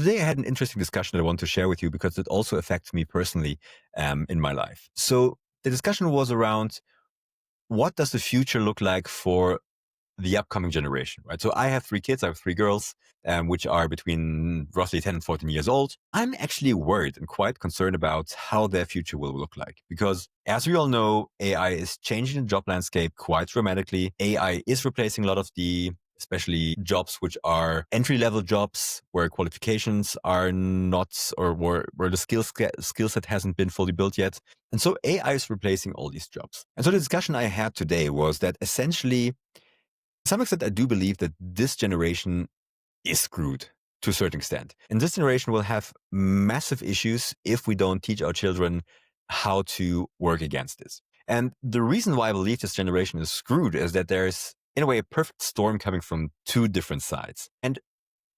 today I had an interesting discussion that I want to share with you because it also affects me personally in my life. So the discussion was around what does the future look like for the upcoming generation, right? So I have three kids. I have three girls, which are between roughly 10 and 14 years old. I'm actually worried and quite concerned about how their future will look like because as we all know, AI is changing the job landscape quite dramatically. AI is replacing a lot of the especially jobs which are entry-level jobs where qualifications are not or where the skill set hasn't been fully built yet. And so AI is replacing all these jobs. And so the discussion I had today was that essentially to some extent, I do believe that this generation is screwed to a certain extent. And this generation will have massive issues if we don't teach our children how to work against this. And the reason why I believe this generation is screwed is that there's, in a way, a perfect storm coming from two different sides. And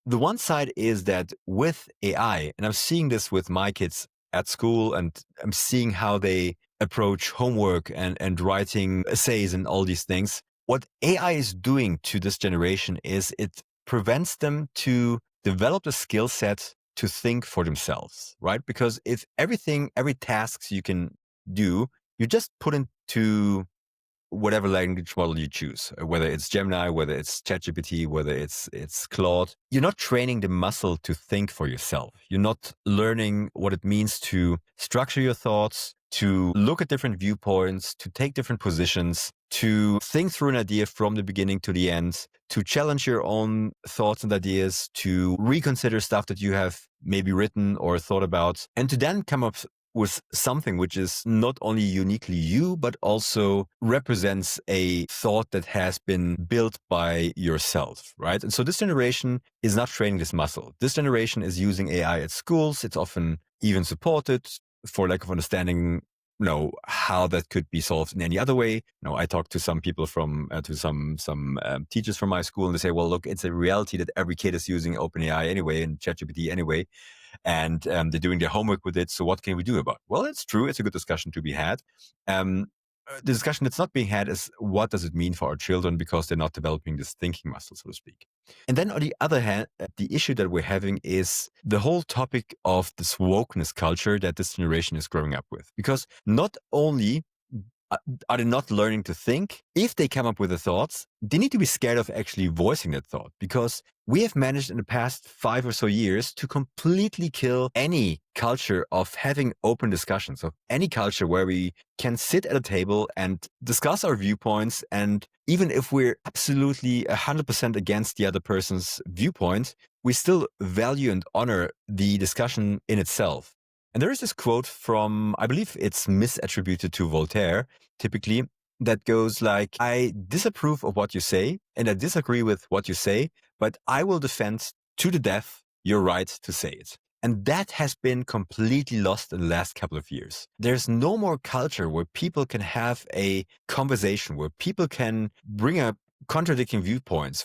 the one side is that with AI, and I'm seeing this with my kids at school, and I'm seeing how they approach homework and writing essays and all these things. What AI is doing to this generation is it prevents them to develop the skill set to think for themselves, right? Because if every task you can do, you just put into whatever language model you choose, whether it's Gemini, whether it's ChatGPT, whether it's Claude, you're not training the muscle to think for yourself. You're not learning what it means to structure your thoughts, to look at different viewpoints, to take different positions, to think through an idea from the beginning to the end, to challenge your own thoughts and ideas, to reconsider stuff that you have maybe written or thought about, and to then come up with something which is not only uniquely you, but also represents a thought that has been built by yourself, right? And so this generation is not training this muscle. This generation is using AI at schools. It's often even supported for lack of understanding, how that could be solved in any other way. I talked to some people to some teachers from my school, and they say, well, look, it's a reality that every kid is using OpenAI anyway and ChatGPT anyway. And they're doing their homework with it. So what can we do about it? Well, it's true. It's a good discussion to be had. The discussion that's not being had is what does it mean for our children because they're not developing this thinking muscle, so to speak. And then on the other hand, the issue that we're having is the whole topic of this wokeness culture that this generation is growing up with. Because not only are they not learning to think? If they come up with the thoughts, they need to be scared of actually voicing that thought because we have managed in the past 5 or so years to completely kill any culture of having open discussions, of any culture where we can sit at a table and discuss our viewpoints. And even if we're absolutely 100% against the other person's viewpoint, we still value and honor the discussion in itself. And there is this quote from, I believe it's misattributed to Voltaire, typically, that goes like, I disapprove of what you say and I disagree with what you say, but I will defend to the death your right to say it. And that has been completely lost in the last couple of years. There's no more culture where people can have a conversation, where people can bring up contradicting viewpoints,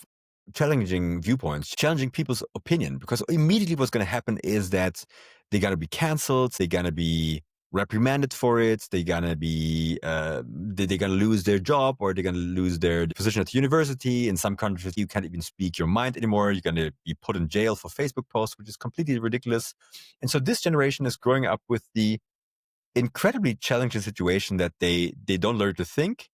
challenging people's opinion, because immediately what's going to happen is that they're going to be canceled, they're going to be reprimanded for it, they're going to be, they're going to lose their job or they're going to lose their position at the university. In some countries, you can't even speak your mind anymore. You're going to be put in jail for Facebook posts, which is completely ridiculous. And so this generation is growing up with the incredibly challenging situation that they don't learn to think.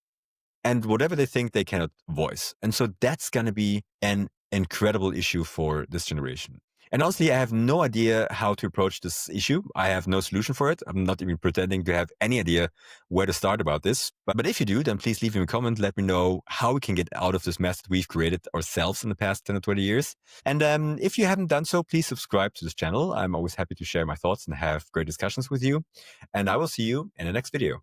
And whatever they think, they cannot voice. And so that's going to be an incredible issue for this generation. And honestly, I have no idea how to approach this issue. I have no solution for it. I'm not even pretending to have any idea where to start about this. But if you do, then please leave me a comment. Let me know how we can get out of this mess that we've created ourselves in the past 10 or 20 years. And if you haven't done so, please subscribe to this channel. I'm always happy to share my thoughts and have great discussions with you. And I will see you in the next video.